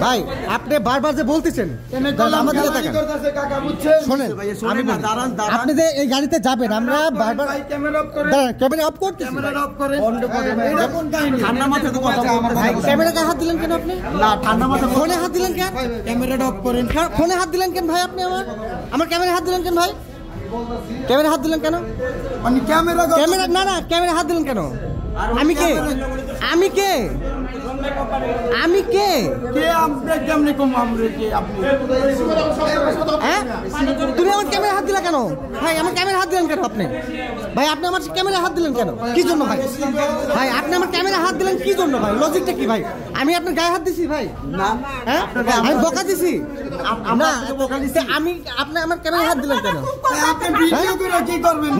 ভাই আপনি বারবার যে বলতেছেন আমাদের শোনেন, আপনি যে এই গাড়িতে যাবেন, আমরা বারবার ক্যামেরা অফ করতেছি। ক্যামেরাকে হাত দিলেন কেন আপনি? না ঠান্ডা মাথায় ফোনে হাত দিলেন কেন? ক্যামেরাটা অফ করেন। ফোনে হাত দিলেন কেন ভাই? আপনি আমার ক্যামেরা হাত দিলেন কেন ভাই? ক্যামেরা হাত দিলেন কেন? মানে ক্যামেরা না ক্যামেরা হাত দিলেন কেন? আমি কে? আমি কে? আমি কে? তুমি আমার ক্যামেরা হাত দিলা কেন ভাই? আমার ক্যামেরা হাত দিলেন কেন আপনি? ভাই আপনি আমার ক্যামেরা হাত দিলেন কেন? কি জন্য ভাই? ভাই আপনি আমার ক্যামেরা হাত দিলেন কি জন্য ভাই? লজিকটা কি ভাই? আমি আপনার গায়ে হাত দিছি ভাই? না আমি বকা দিছি না। আমি আপনি আমার ক্যামেরা হাত দিলেন কেন?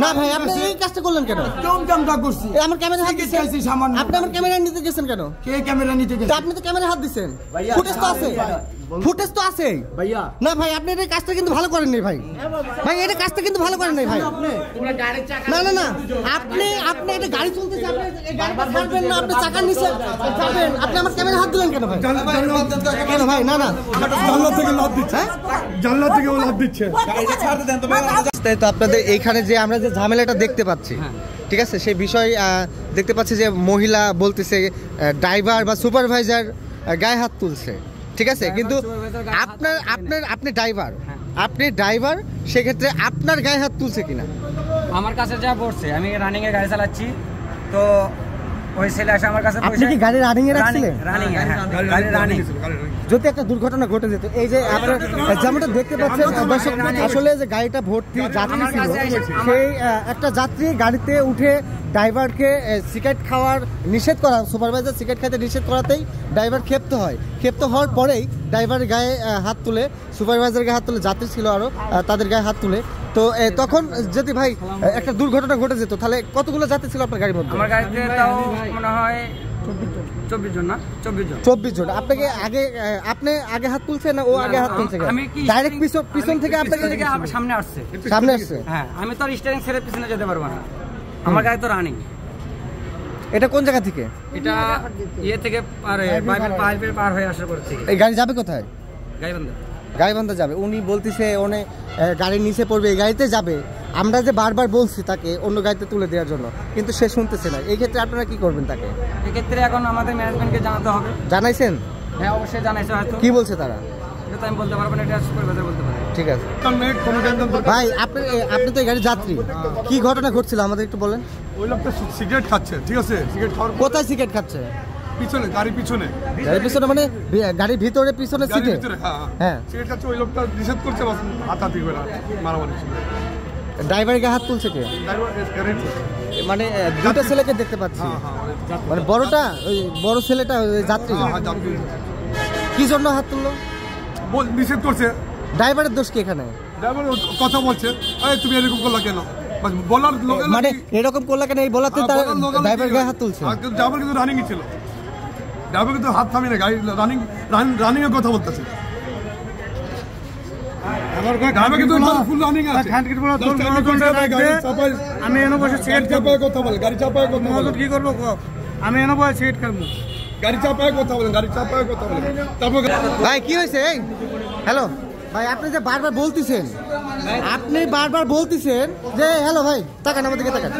না ভাই আপনি এই কাজটা করলেন কেন? আমার ক্যামেরা হাত দিছেন, আপনি আমার ক্যামেরা নিতে গেছেন কেন? কে ক্যামেরা নিতে গেছেন? আপনি তো ক্যামেরা হাত দিছেন, ফুটেজ তো আছে, ফুটেজ তো আছে ভাইয়া। না ভাই আপনি এই কাজটা কিন্তু ভালো করেন নাই ভাই। ভাই এটা কাজটা কিন্তু ভালো করেন নাই ভাই। না না না আপনি আপনি এটা গাড়ি চলতেছে, আপনি এই গাড়িটা ছাড়বেন না, আপনি চাকার নিচে যাবেন, আপনি আমার ক্যামেরা হাত দিলেন কেন ভাই? কেন ভাই? না না জানলা থেকে লাফ দিচ্ছে, জানলা থেকে ও লাফ দিচ্ছে। গাড়িটা ছাড়তে দেন তো ভাই। তাই তো আপনাদের এইখানে যে আমরা যে ঝামেলাটা দেখতে পাচ্ছি, ঠিক আছে, সেই বিষয় দেখতে পাচ্ছি যে মহিলা বলতেছে ড্রাইভার বা সুপারভাইজার গায়ে হাত তুলছে, ঠিক আছে, কিন্তু আপনি ড্রাইভার সেক্ষেত্রে আপনার গায়ে হাত তুলছে কিনা? আমার কাছে যা পড়ছে, আমি রানিং এ গাড়ি চালাচ্ছি, তো ওই ছেলে আসে আমার কাছে। আপনি কি গাড়ি রানিং এ রাখছিলেন? রানিং এ, হ্যাঁ গাড়ি রানিং। যদি একটা দুর্ঘটনা ঘটে যেত, এই যে আপনারা যেমনটা দেখতে পাচ্ছেন দর্শক, আসলে যে গাড়িটা ভর্তি যাত্রী ছিল, সেই একটা যাত্রী গাড়িতে উঠে ড্রাইভারকে সিগারেট খাওয়ার নিষেধ করা, সুপারভাইজার সিগারেট খেতে নিষেধ করাতেই ড্রাইভার ক্ষিপ্ত হয়। ক্ষিপ্ত হওয়ার পরেই ড্রাইভারের গায়ে হাত তুলে, সুপারভাইজারের গায়ে হাত তুলে, যাত্রী ছিল আরও তাদের গায়ে হাত তুলে। তো তখন যদি ভাই একটা দুর্ঘটনা ঘটে যেত, তাহলে কতগুলো যাত্রী ছিল আপনার গাড়ির মধ্যে? আমার গাড়িতে তাও মনে হয় 24 জন না 24 জন। আপনাকে আপনি আগে হাত তুলছে না ও আগে হাত তুলছে? ডাইরেক্ট পিছন থেকে আপনাকে সামনে আসছে। হ্যাঁ আমি তো স্টিয়ারিং ছেড়ে পিছনে যেতে পারবো না, আমার গাড়ি তো রানিং। এটা কোন জায়গা থেকে? এটা ইয়ে থেকে পার হয়ে আসার পর থেকে। এই গাড়ি যাবে কোথায়? গাইবান্ধা যাবে। উনি বলতেছে উনি গাড়ির নিচে পড়বে, এই গাড়িতে যাবে। আমরা যে বারবার বলছি তাকে অন্য গাড়িতে তুলে দেওয়ার জন্য, কিন্তু সে শুনতেছে না। এই ক্ষেত্রে আপনারা কি করবেন তাকে? এই ক্ষেত্রে এখন আমাদের ম্যানেজমেন্টকে জানাতে হবে। জানাইছেন? হ্যাঁ অবশ্যই জানাইছে। হয়তো কি বলছে তারা? এটা তো আমি বলতে পারবো না, এটা সুপারভাইজার বলতে পারে। ঠিক আছে ভাই, আপনি তো এই গাড়ির যাত্রী, কি ঘটনা ঘটছিল আমাদের একটু বলেন। ওই লোকটা সিগারেট খাচ্ছে, ঠিক আছে, সিগারেট খাওয়ার কোথায় সিগারেট খাচ্ছে? পিছনে, গাড়ির পিছনে মানে গাড়ির ভিতরে পিছনে সিটে? হ্যাঁ সিগারেট খাচ্ছে। ওই লোকটা নিষেধ করছে, হাতাহাতি করে মারামারি। ড্রাইভারের গায়ে হাত তুলছে কে? মানে দুটো ছেলেকে দেখতে পাচ্ছি, মানে বড়টা ওই বড় ছেলেটা যাত্রী, কি জন্য হাত তুললো? নিষেধ করছে। ড্রাইভারের দোষ কি এখানে? ড্রাইভার কথা বলছে, তুমি এরকম করলা কেন, বলার মানে এরকম করলা কেন এই বলাতে ড্রাইভার গায়ে হাত তুলছে। ড্রাইভার কিন্তু রানিং ছিল, ড্রাইভার কিন্তু হাত থামিয়ে না, গাড়ি রানিং এর কথা বলতেছে। আমি এনে বসে সিগারেট চাপায় কথা বলে, গাড়ি চাপায় কথা বলে, কি করবো? আমি এনে বসে সিগারেট খাবো, গাড়ি চাপায় কথা বলেন, গাড়ি চাপায় কথা বলেন। তারপর ভাই কি হয়েছে? হ্যালো ভাই, আপনি যে বারবার বলতেছেন যে হ্যালো ভাই তাকান আমার দিকে তাকান।